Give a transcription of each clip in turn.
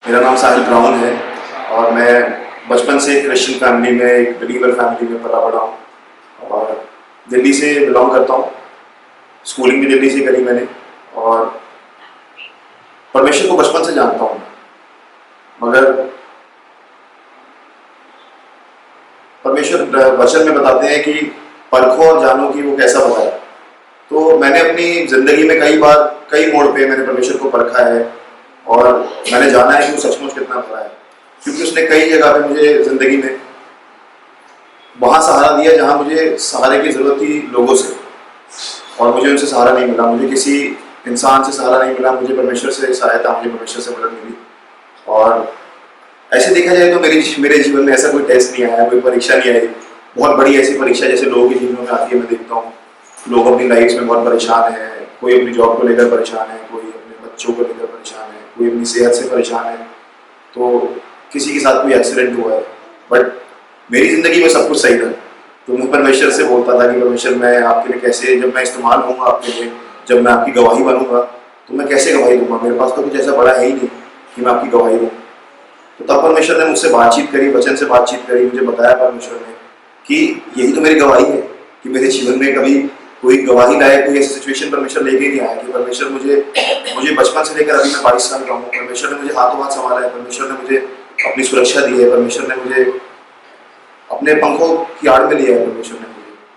मेरा नाम साहिल ब्राउन है और मैं बचपन से क्रिश्चियन फैमिली में, एक बिलीवर फैमिली में पला बड़ा हूँ और दिल्ली से बिलोंग करता हूँ। स्कूलिंग भी दिल्ली से करी मैंने और परमेश्वर को बचपन से जानता हूँ, मगर परमेश्वर वचन में बताते हैं कि परखो और जानो कि वो कैसा बताए। तो मैंने अपनी ज़िंदगी में कई बार, कई मोड़ पे मैंने परमेश्वर को परखा है और मैंने जाना है कि वो सचमुच कितना भला है, क्योंकि उसने कई जगह पे मुझे ज़िंदगी में वहाँ सहारा दिया जहाँ मुझे सहारे की ज़रूरत थी लोगों से, और मुझे उनसे सहारा नहीं मिला। मुझे किसी इंसान से सहारा नहीं मिला, मुझे परमेश्वर से सहायता, मुझे परमेश्वर से मदद मिली। और ऐसे देखा जाए तो मेरे जीवन में ऐसा कोई टेस्ट नहीं आया, कोई परीक्षा नहीं आई, बहुत बड़ी ऐसी परीक्षा जैसे लोगों के जीवन में आती है। मैं देखता हूँ लोग अपनी लाइफ में बहुत परेशान है, कोई अपनी जॉब को लेकर परेशान है, कोई अपने बच्चों को लेकर परेशान है, कोई अपनी सेहत से परेशान है, तो किसी के साथ कोई एक्सीडेंट हुआ है। बट मेरी ज़िंदगी में सब कुछ सही था। तो मैं परमेश्वर से बोलता था कि परमेश्वर, मैं आपके लिए कैसे, जब मैं इस्तेमाल होऊंगा आपके लिए, जब मैं आपकी गवाही बनूंगा, तो मैं कैसे गवाही दूंगा? मेरे पास तो कुछ ऐसा बड़ा है ही नहीं कि मैं आपकी गवाही दूँ। तो तब परमेश्वर ने मुझसे बातचीत करी, वचन से बातचीत करी, मुझे बताया परमेश्वर ने कि यही तो मेरी गवाही है कि मेरे जीवन में कभी कोई गवाही लायक कोई ऐसी सिचुएशन परमेश्वर लेके ही नहीं आया। कि परमेश्वर मुझे बचपन से लेकर अभी मैं 22 साल का हूँ, परमेश्वर ने मुझे हाथों हाथ संभाला है, परमेश्वर ने मुझे अपनी सुरक्षा दी है, परमेश्वर ने मुझे अपने पंखों की आड़ में लिया है,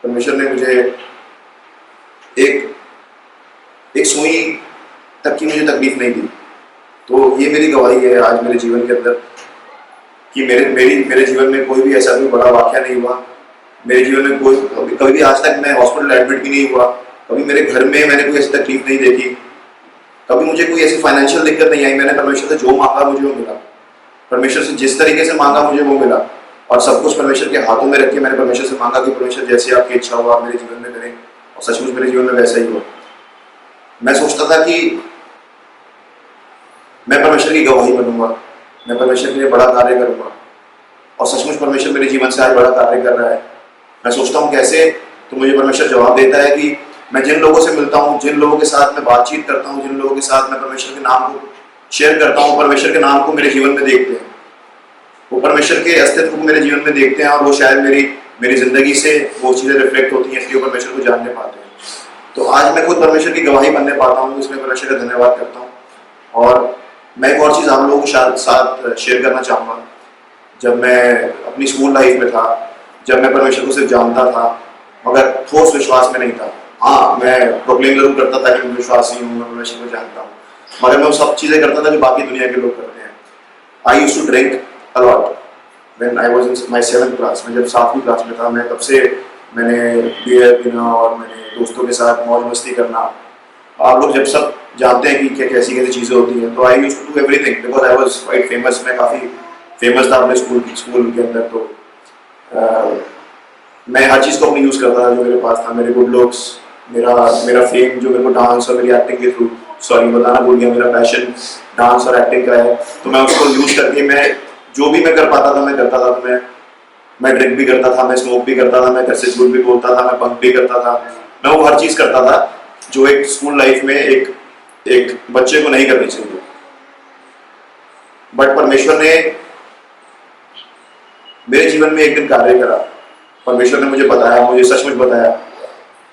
परमेश्वर ने मुझे एक एक सुई तक की मुझे तकलीफ नहीं दी। तो ये मेरी गवाही है आज मेरे जीवन के अंदर कि मेरे जीवन में कोई भी ऐसा कोई बड़ा वाक़या नहीं हुआ। मेरे जीवन में कभी भी आज तक मैं हॉस्पिटल एडमिट भी नहीं हुआ, कभी मेरे घर में मैंने कोई ऐसी तकलीफ नहीं देखी, कभी मुझे कोई ऐसी फाइनेंशियल दिक्कत नहीं आई। मैंने परमेश्वर से जो मांगा मुझे वो मिला, परमेश्वर से जिस तरीके से मांगा मुझे वो मिला, और सब कुछ परमेश्वर के हाथों में रख के मैंने परमेश्वर से मांगा कि परमेश्वर जैसे आपकी इच्छा हो आप मेरे जीवन में करें, और सचमुच मेरे जीवन में वैसा ही हुआ। मैं सोचता था कि मैं परमेश्वर की गवाही बनूंगा, मैं परमेश्वर के लिए बड़ा कार्य करूंगा, और सचमुच परमेश्वर मेरे जीवन से आज बड़ा कार्य कर रहा है। मैं सोचता हूँ कैसे, तो मुझे परमेश्वर जवाब देता है कि मैं जिन लोगों से मिलता हूँ, जिन लोगों के साथ मैं बातचीत करता हूँ, जिन लोगों के साथ मैं परमेश्वर के नाम को शेयर करता हूँ, परमेश्वर के नाम को मेरे जीवन में देखते हैं, वो परमेश्वर के अस्तित्व को मेरे जीवन में देखते हैं, और वो शायद मेरी जिंदगी से वो चीज़ें रिफ्लेक्ट होती हैं, इसलिए वो परमेश्वर को जानने पाते हैं। तो आज मैं खुद परमेश्वर की गवाही बनने पाता हूँ, इसमें परमेश्वर का धन्यवाद करता हूँ। और मैं एक और चीज़ आप लोगों के साथ शेयर करना चाहूँगा। जब मैं अपनी स्कूल लाइफ में था, जब मैं परमेश्वर को सिर्फ जानता था मगर ठोस विश्वास में नहीं था। हाँ, मैं प्रोक्लेम जरूर करता था कि मैं विश्वासी हूँ, मैं परमेश्वर को जानता हूँ, मगर मैं वो सब चीज़ें करता था जो बाकी दुनिया के लोग करते हैं। I used to drink a lot when I was in my 7th class. मैं जब 7वीं क्लास में था, मैं तब से मैंने बियर पीना और मैंने दोस्तों के साथ मौज मस्ती करना। आप लोग जब सब जानते हैं कि क्या कैसी कैसी चीज़ें होती हैं, तो I used to do everything because I was quite famous. मैं काफ़ी फेमस था अपने स्कूल के अंदर। तो मैं हर चीज़ को अपनी यूज़ करता था जो मेरे पास था, मेरे गुड लुक्स, मेरा फेम जो मेरे को डांस और मेरी एक्टिंग के थ्रू, सॉरी बताना भूल गया, मेरा पैशन डांस और एक्टिंग का है। तो मैं उसको यूज़ करके मैं जो भी मैं कर पाता था मैं करता था। तो मैं ड्रिंक भी करता था, मैं स्मोक भी करता था, मैं घर से झूठ भी बोलता था, मैं बंक भी करता था। मैं वो हर चीज़ करता था जो एक स्कूल लाइफ में एक बच्चे को नहीं करनी चाहिए। बट परमेश्वर ने मेरे जीवन में एक दिन कार्य करा। परमेश्वर ने मुझे बताया, मुझे सचमुच बताया,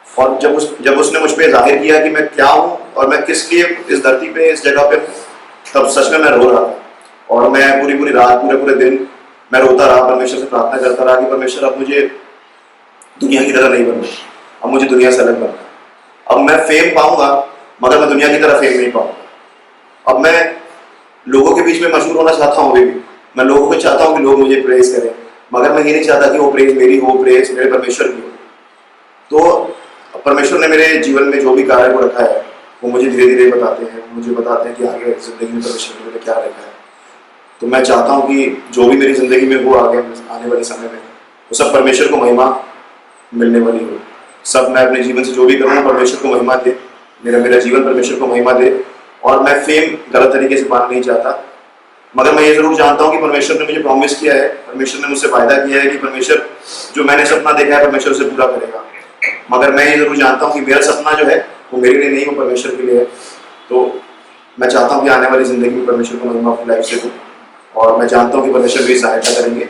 और जब उसने मुझ पे जाहिर किया कि मैं क्या हूँ और मैं किस लिए इस धरती पे, इस जगह पे, तब सच में मैं रो रहा था। और मैं पूरी रात, पूरे दिन मैं रोता रहा, परमेश्वर से प्रार्थना करता रहा कि परमेश्वर अब मुझे दुनिया की तरह नहीं बनना, अब मुझे दुनिया से अलग बनना। अब मैं फेम पाऊंगा मगर मैं दुनिया की तरह फेम नहीं पाऊंगा। अब मैं लोगों के बीच में मशहूर होना चाहता हूँ, अभी भी मैं लोगों को चाहता हूँ कि लोग मुझे प्रेज करें, मगर मैं ये नहीं चाहता कि वो प्रेज मेरी हो, प्रेज मेरे परमेश्वर की हो। तो परमेश्वर ने मेरे जीवन में जो भी कार्य को रखा है वो मुझे धीरे धीरे बताते हैं, मुझे बताते हैं कि आगे जिंदगी में परमेश्वर ने क्या रखा है। तो मैं चाहता हूँ कि जो भी मेरी ज़िंदगी में हो आने वाले समय में, वो सब परमेश्वर को महिमा मिलने वाली हो। सब मैं अपने जीवन से जो भी करूँ परमेश्वर को महिमा दे, मेरा जीवन परमेश्वर को महिमा दे। और मैं फेम गलत तरीके से पाना नहीं चाहता, मगर मैं ये ज़रूर जानता हूँ कि परमेश्वर ने मुझे प्रॉमिस किया है, परमेश्वर ने मुझसे वायदा किया है कि परमेश्वर जो मैंने सपना देखा है परमेश्वर उसे पूरा करेगा। मगर मैं ये ज़रूर जानता हूँ कि मेरा सपना जो है वो मेरे लिए नहीं, वो परमेश्वर के लिए है। तो मैं चाहता हूँ कि आने वाली ज़िंदगी में परमेश्वर को महिमा अपनी लाइफ से दूँ, और मैं जानता हूँ कि परमेश्वर मेरी सहायता करेंगे।